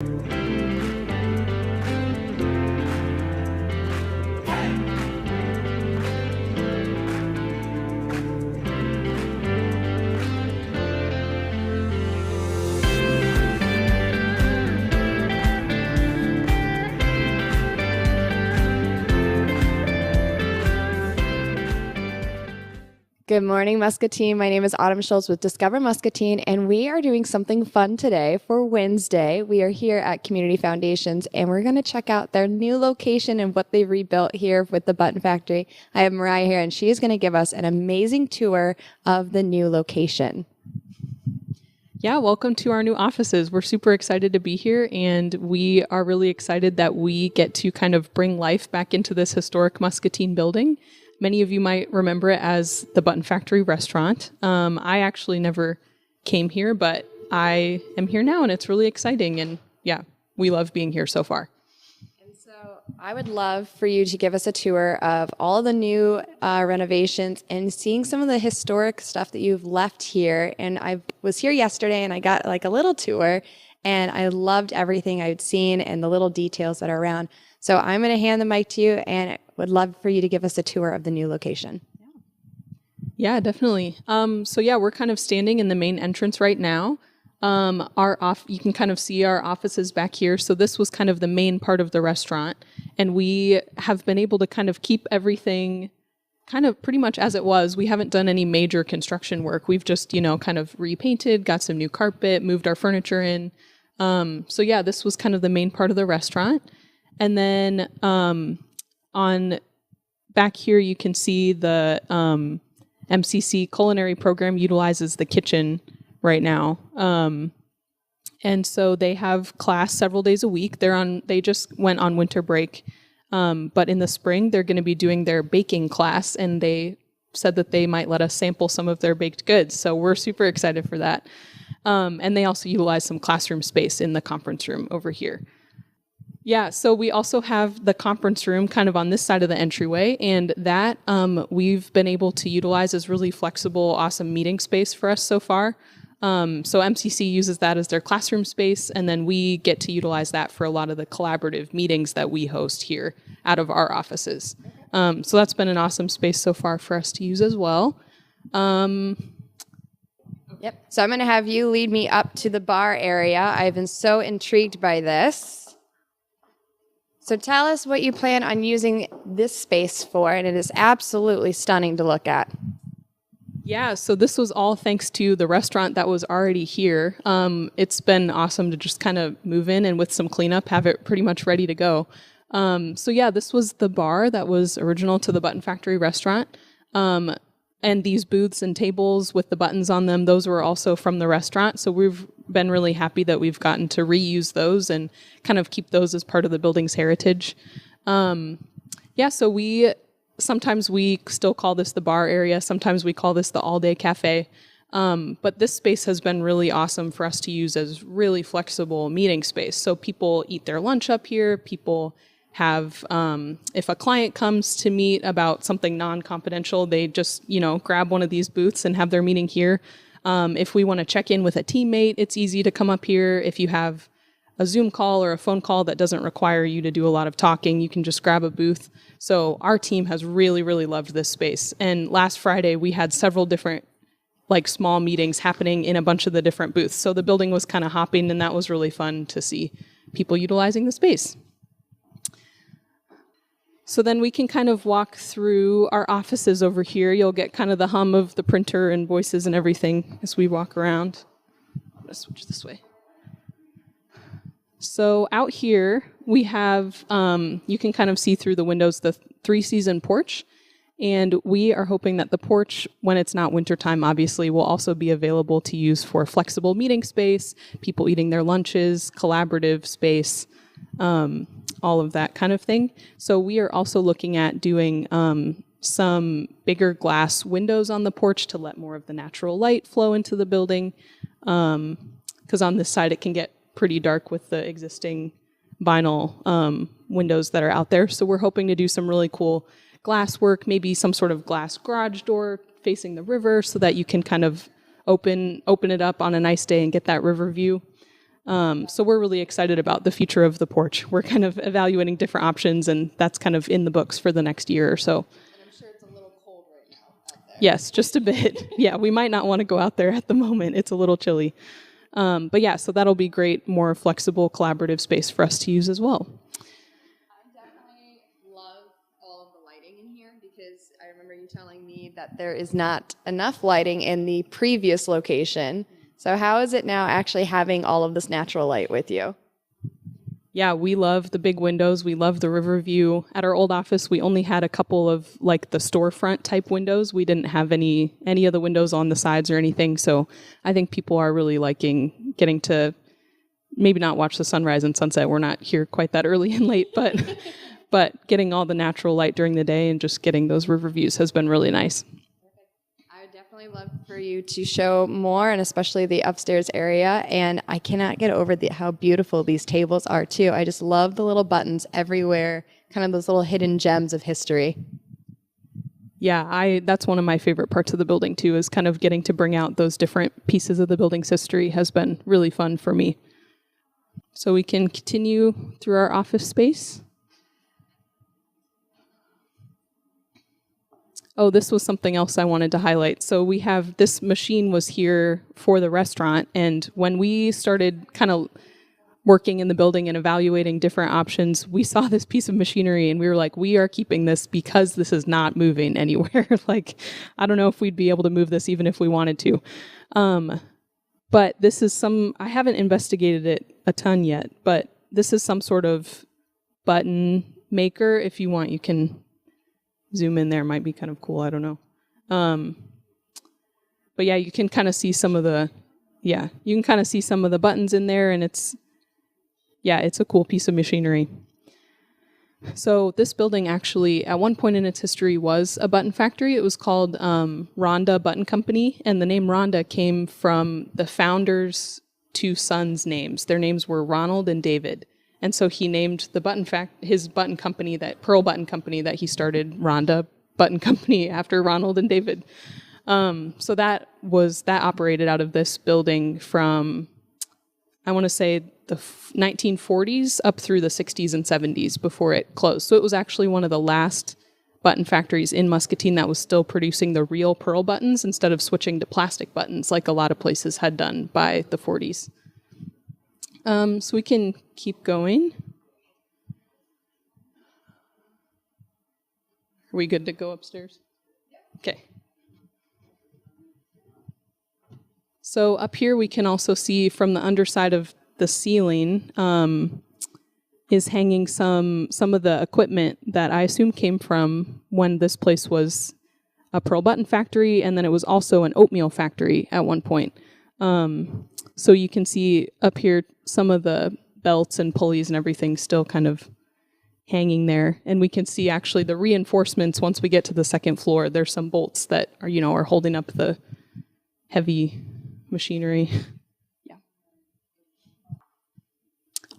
Good morning, Muscatine. My name is Autumn Schultz with Discover Muscatine, and we are doing something fun today for Wednesday. We are here at Community Foundations, and we're going to check out their new location and what they've rebuilt here with the Button Factory. I have Mariah here, and she is going to give us an amazing tour of the new location. Yeah, welcome to our new offices. We're super excited to be here, and we are really excited that we get to kind of bring life back into this historic Muscatine building. Many of you might remember it as the Button Factory restaurant. I actually never came here, but I am here now, and it's really exciting. And yeah, we love being here so far. And so I would love for you to give us a tour of all the new renovations and seeing some of the historic stuff that you've left here. And I was here yesterday, and I got like a little tour, and I loved everything I'd seen and the little details that are around. So I'm going to hand the mic to you, and would love for you to give us a tour of the new location. Yeah, definitely. So yeah, we're kind of standing in the main entrance right now. You can kind of see our offices back here. So this was kind of the main part of the restaurant, and we have been able to kind of keep everything kind of pretty much as it was. We haven't done any major construction work. We've just, kind of repainted, got some new carpet, moved our furniture in. So yeah, this was kind of the main part of the restaurant. And then on back here, you can see the MCC culinary program utilizes the kitchen right now. And so they have class several days a week. They just went on winter break. But in the spring, they're going to be doing their baking class, and they said that they might let us sample some of their baked goods. So we're super excited for that. And they also utilize some classroom space in the conference room over here. Yeah, so we also have the conference room kind of on this side of the entryway, and that we've been able to utilize as really flexible, awesome meeting space for us so far. So MCC uses that as their classroom space, and then we get to utilize that for a lot of the collaborative meetings that we host here out of our offices. So that's been an awesome space so far for us to use as well. Yep. So I'm going to have you lead me up to the bar area. I've been so intrigued by this. So tell us what you plan on using this space for, and it is absolutely stunning to look at. Yeah, so this was all thanks to the restaurant that was already here. It's been awesome to just kind of move in and with some cleanup, have it pretty much ready to go. So yeah, this was the bar that was original to the Button Factory restaurant. And these booths and tables with the buttons on them, those were also from the restaurant. So we've been really happy that we've gotten to reuse those and kind of keep those as part of the building's heritage. So sometimes we still call this the bar area. Sometimes we call this the all-day cafe. But this space has been really awesome for us to use as really flexible meeting space. So people eat their lunch up here. People have, if a client comes to meet about something non-confidential, they just, grab one of these booths and have their meeting here. If we want to check in with a teammate, it's easy to come up here. If you have a Zoom call or a phone call that doesn't require you to do a lot of talking, you can just grab a booth. So our team has really, really loved this space. And last Friday, we had several different small meetings happening in a bunch of the different booths. So the building was kind of hopping, and that was really fun to see people utilizing the space. So then we can kind of walk through our offices over here. You'll get kind of the hum of the printer and voices and everything as we walk around. I'm going to switch this way. So out here, we have, you can kind of see through the windows the three-season porch. And we are hoping that the porch, when it's not wintertime, obviously, will also be available to use for flexible meeting space, people eating their lunches, collaborative space, all of that kind of thing. So we are also looking at doing some bigger glass windows on the porch to let more of the natural light flow into the building. Because on this side, it can get pretty dark with the existing vinyl windows that are out there. So we're hoping to do some really cool glass work, maybe some sort of glass garage door facing the river so that you can kind of open it up on a nice day and get that river view. So we're really excited about the future of the porch. We're kind of evaluating different options, and that's kind of in the books for the next year or so. And I'm sure it's a little cold right now out there. Yes, just a bit. Yeah, we might not want to go out there at the moment. It's a little chilly. But yeah, so that'll be great, more flexible, collaborative space for us to use as well. I definitely love all of the lighting in here because I remember you telling me that there is not enough lighting in the previous location. So how is it now actually having all of this natural light with you? Yeah, we love the big windows. We love the river view. At our old office, we only had a couple of like the storefront type windows. We didn't have any of the windows on the sides or anything. So I think people are really liking getting to maybe not watch the sunrise and sunset. We're not here quite that early and late, but getting all the natural light during the day and just getting those river views has been really nice. I would definitely love for you to show more, and especially the upstairs area. And I cannot get over how beautiful these tables are too. I just love the little buttons everywhere, kind of those little hidden gems of history. Yeah, that's one of my favorite parts of the building too, is kind of getting to bring out those different pieces of the building's history has been really fun for me. So we can continue through our office space. Oh, this was something else I wanted to highlight. So we have, this machine was here for the restaurant, and when we started kind of working in the building and evaluating different options, we saw this piece of machinery and we were like, we are keeping this because this is not moving anywhere. Like, I don't know if we'd be able to move this even if we wanted to. But this is I haven't investigated it a ton yet, but this is some sort of button maker. If you want, you can zoom in there. Might be kind of cool. I don't know. But yeah, you can kind of see some of the buttons in there, and it's a cool piece of machinery. So this building actually, at one point in its history, was a button factory. It was called Rhonda Button Company, and the name Rhonda came from the founders' two sons' names. Their names were Ronald and David. And so he named the his button company, that Pearl Button Company that he started, Rhonda Button Company, after Ronald and David. So that operated out of this building from, I want to say, the 1940s up through the 60s and 70s before it closed. So it was actually one of the last button factories in Muscatine that was still producing the real pearl buttons instead of switching to plastic buttons like a lot of places had done by the 40s. So we can keep going. Are we good to go upstairs? Okay. So up here we can also see from the underside of the ceiling is hanging some of the equipment that I assume came from when this place was a pearl button factory, and then it was also an oatmeal factory at one point. So you can see up here some of the belts and pulleys and everything still kind of hanging there. And we can see actually the reinforcements once we get to the second floor. There's some bolts that are holding up the heavy machinery. Yeah.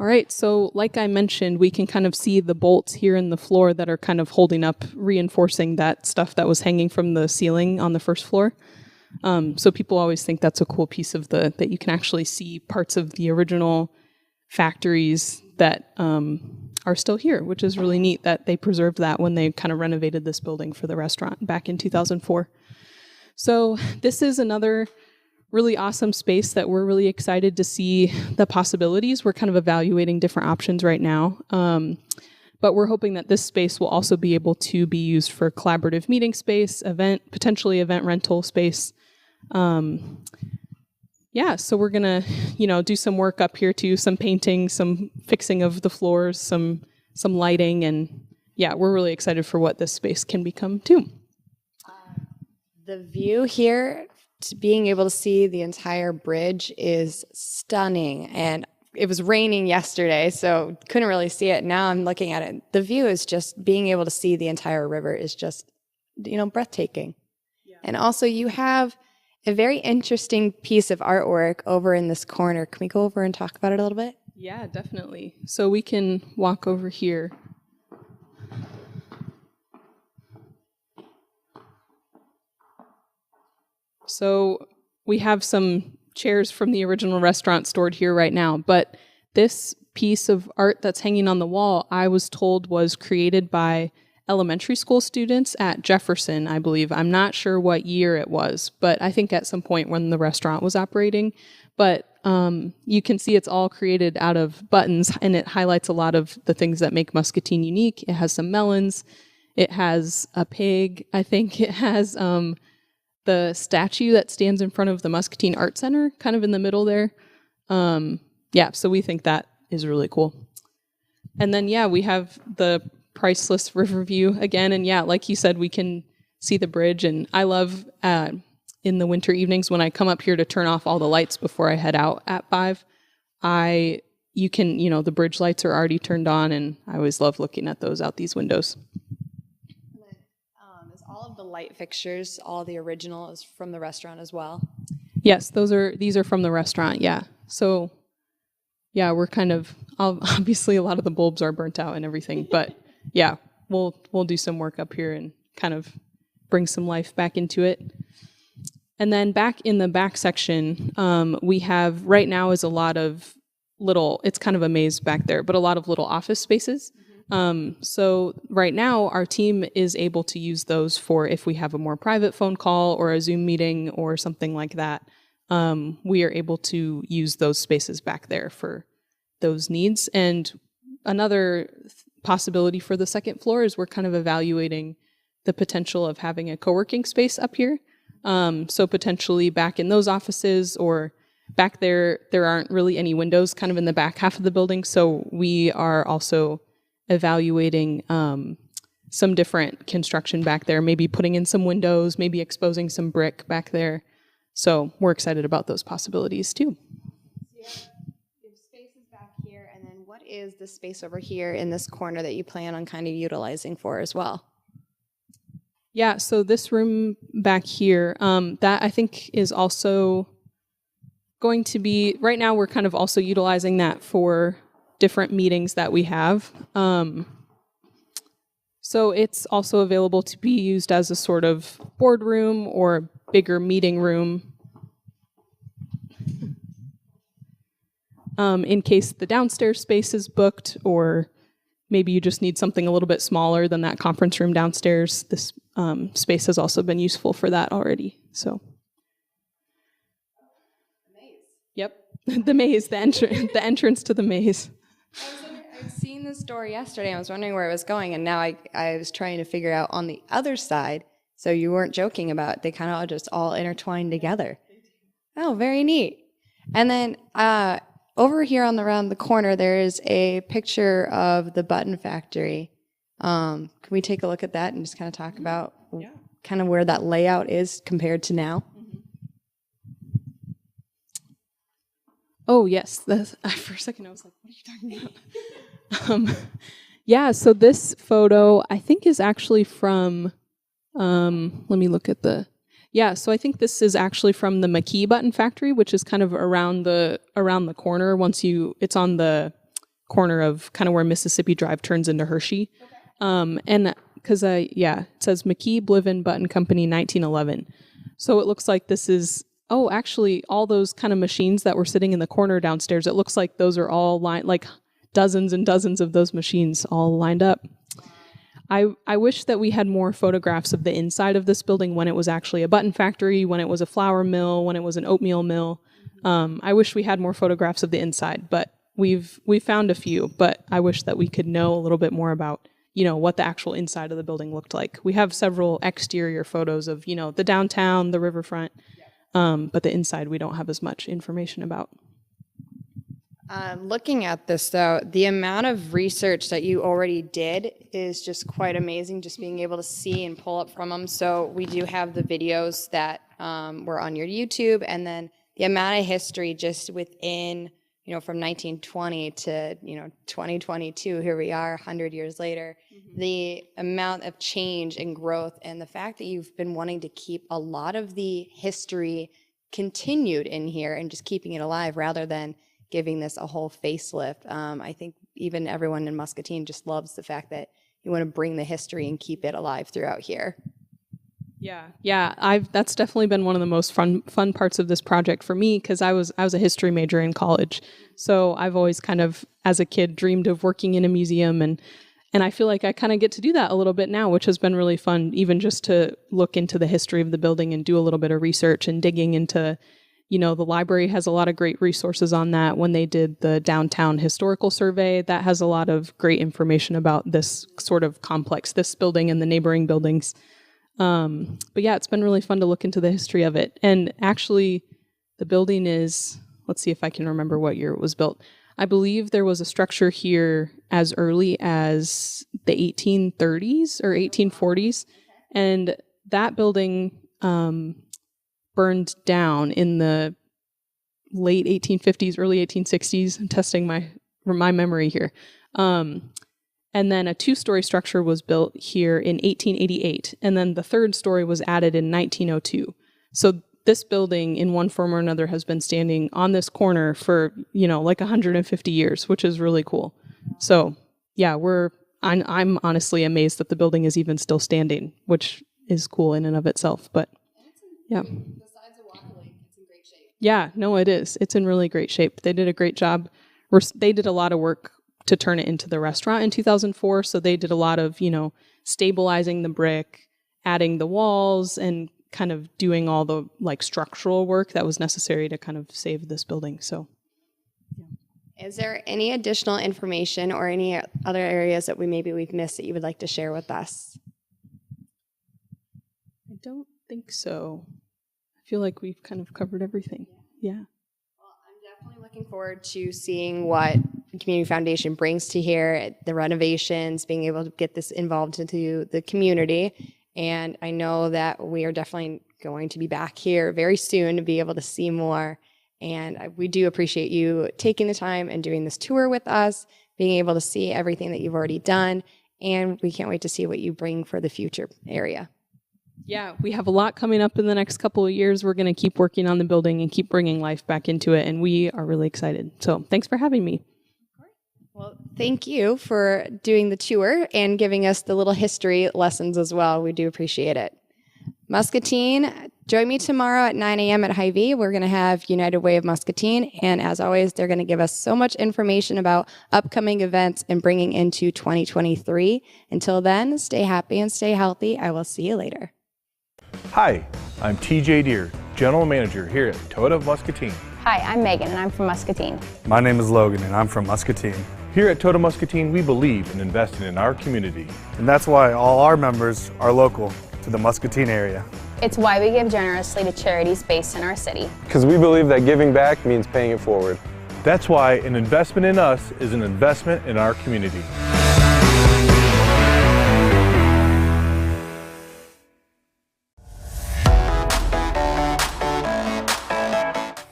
All right, so like I mentioned, we can kind of see the bolts here in the floor that are kind of holding up, reinforcing that stuff that was hanging from the ceiling on the first floor. So people always think that's a cool piece of that you can actually see parts of the original factories that are still here, which is really neat that they preserved that when they kind of renovated this building for the restaurant back in 2004. So this is another really awesome space that we're really excited to see the possibilities. We're kind of evaluating different options right now. But we're hoping that this space will also be able to be used for collaborative meeting space, potentially event rental space. So we're gonna, do some work up here too, some painting, some fixing of the floors, some lighting, and we're really excited for what this space can become too. The view here, being able to see the entire bridge is stunning, and it was raining yesterday, so couldn't really see it. Now I'm looking at it. The view is just, being able to see the entire river is just, breathtaking. Yeah. And also you have a very interesting piece of artwork over in this corner. Can we go over and talk about it a little bit? Yeah, definitely. So we can walk over here. So we have some chairs from the original restaurant stored here right now. But this piece of art that's hanging on the wall, I was told was created by elementary school students at Jefferson, I believe. I'm not sure what year it was, but I think at some point when the restaurant was operating. But you can see it's all created out of buttons, and it highlights a lot of the things that make Muscatine unique. It has some melons. It has a pig. I think it has the statue that stands in front of the Muscatine Art Center, kind of in the middle there. Yeah, so we think that is really cool. And then, yeah, we have the priceless river view again. And yeah, like you said, we can see the bridge. And I love in the winter evenings when I come up here to turn off all the lights before I head out at 5, you can, the bridge lights are already turned on, and I always love looking at those out these windows. Is all of the light fixtures, all the original is from the restaurant as well? Yes, these are from the restaurant, yeah. So, yeah, we're kind of, obviously a lot of the bulbs are burnt out and everything, but yeah, we'll do some work up here and kind of bring some life back into it. And then back in the back section, we have, right now is a lot of little, it's kind of a maze back there, but a lot of little office spaces. So right now our team is able to use those for if we have a more private phone call or a Zoom meeting or something like that. We are able to use those spaces back there for those needs. And another possibility for the second floor is we're kind of evaluating the potential of having a co-working space up here. So potentially back in those offices or back there aren't really any windows kind of in the back half of the building. So we are also evaluating some different construction back there, maybe putting in some windows, maybe exposing some brick back there. So we're excited about those possibilities too. Your space is back here, and then what is the space over here in this corner that you plan on kind of utilizing for as well? Yeah, so this room back here, that I think is also going to be, right now we're kind of also utilizing that for different meetings that we have. So it's also available to be used as a sort of boardroom or bigger meeting room in case the downstairs space is booked, or maybe you just need something a little bit smaller than that conference room downstairs. This space has also been useful for that already. So, The maze. Yep, the maze, the entrance to the maze. I'd seen this door yesterday. I was wondering where it was going, and now I was trying to figure out on the other side. So you weren't joking about it. They kind of just all intertwined together. Oh, very neat. And then over here around the corner, there is a picture of the button factory. Can we take a look at that and just kind of talk about kind of where that layout is compared to now? Oh, yes. For a second, I was like, what are you talking about? Yeah, so this photo, I think, is actually from, let me look at so I think this is actually from the McKee Button Factory, which is kind of around the corner. It's on the corner of kind of where Mississippi Drive turns into Hershey. Okay. And because, it says McKee Bliven Button Company, 1911. So it looks like this is, actually, all those kind of machines that were sitting in the corner downstairs, it looks like those are all lined, like dozens and dozens of those machines all lined up. I wish that we had more photographs of the inside of this building when it was actually a button factory, when it was a flour mill, when it was an oatmeal mill. I wish we had more photographs of the inside, but we've found a few, but I wish that we could know a little bit more about, what the actual inside of the building looked like. We have several exterior photos of, the downtown, the riverfront, but the inside we don't have as much information about. Looking at this, though, the amount of research that you already did is just quite amazing, just being able to see and pull up from them. So we do have the videos that were on your YouTube, and then the amount of history just within, from 1920 to, 2022, here we are 100 years later, the amount of change and growth, and the fact that you've been wanting to keep a lot of the history continued in here and just keeping it alive rather than giving this a whole facelift. I think even everyone in Muscatine just loves the fact that you want to bring the history and keep it alive throughout here. Yeah. That's definitely been one of the most fun parts of this project for me, because I was a history major in college. So I've always kind of, as a kid, dreamed of working in a museum, and I feel like I kind of get to do that a little bit now, which has been really fun, even just to look into the history of the building and do a little bit of research and digging into, the library has a lot of great resources on that. When they did the downtown historical survey, that has a lot of great information about this sort of complex, this building and the neighboring buildings. But yeah, it's been really fun to look into the history of it. And actually, the building is, let's see if I can remember what year it was built. I believe there was a structure here as early as the 1830s or 1840s. And that building burned down in the late 1850s, early 1860s. I'm testing my memory here. And then a 2-story structure was built here in 1888. And then the 3rd story was added in 1902. So this building, in one form or another, has been standing on this corner for, like 150 years, which is really cool. So yeah, I'm honestly amazed that the building is even still standing, which is cool in and of itself. But yeah. Besides a water lake, it's in great shape. Yeah, no, it is. It's in really great shape. They did a great job. They did a lot of work to turn it into the restaurant in 2004. So they did a lot of, stabilizing the brick, adding the walls, and kind of doing all the structural work that was necessary to kind of save this building. So, yeah. Is there any additional information or any other areas that we've missed that you would like to share with us? I don't think so. I feel like we've kind of covered everything. Yeah. Well, I'm definitely looking forward to seeing what the Community Foundation brings to here, the renovations, being able to get this involved into the community. And I know that we are definitely going to be back here very soon to be able to see more. And we do appreciate you taking the time and doing this tour with us, being able to see everything that you've already done. And we can't wait to see what you bring for the future area. Yeah, we have a lot coming up in the next couple of years. We're going to keep working on the building and keep bringing life back into it. And we are really excited. So thanks for having me. Well, thank you for doing the tour and giving us the little history lessons as well. We do appreciate it. Muscatine, join me tomorrow at 9 a.m. at Hy-Vee. We're going to have United Way of Muscatine. And as always, they're going to give us so much information about upcoming events and bringing into 2023. Until then, stay happy and stay healthy. I will see you later. Hi, I'm TJ Deere, General Manager here at Toyota of Muscatine. Hi, I'm Megan and I'm from Muscatine. My name is Logan and I'm from Muscatine. Here at Toyota Muscatine, we believe in investing in our community. And that's why all our members are local to the Muscatine area. It's why we give generously to charities based in our city. Because we believe that giving back means paying it forward. That's why an investment in us is an investment in our community.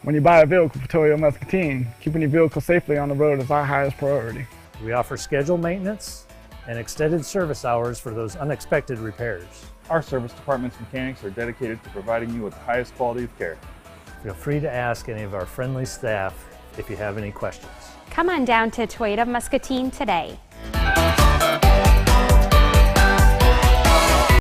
When you buy a vehicle for Toyota Muscatine, keeping your vehicle safely on the road is our highest priority. We offer scheduled maintenance and extended service hours for those unexpected repairs. Our service department's mechanics are dedicated to providing you with the highest quality of care. Feel free to ask any of our friendly staff if you have any questions. Come on down to Toyota Muscatine today.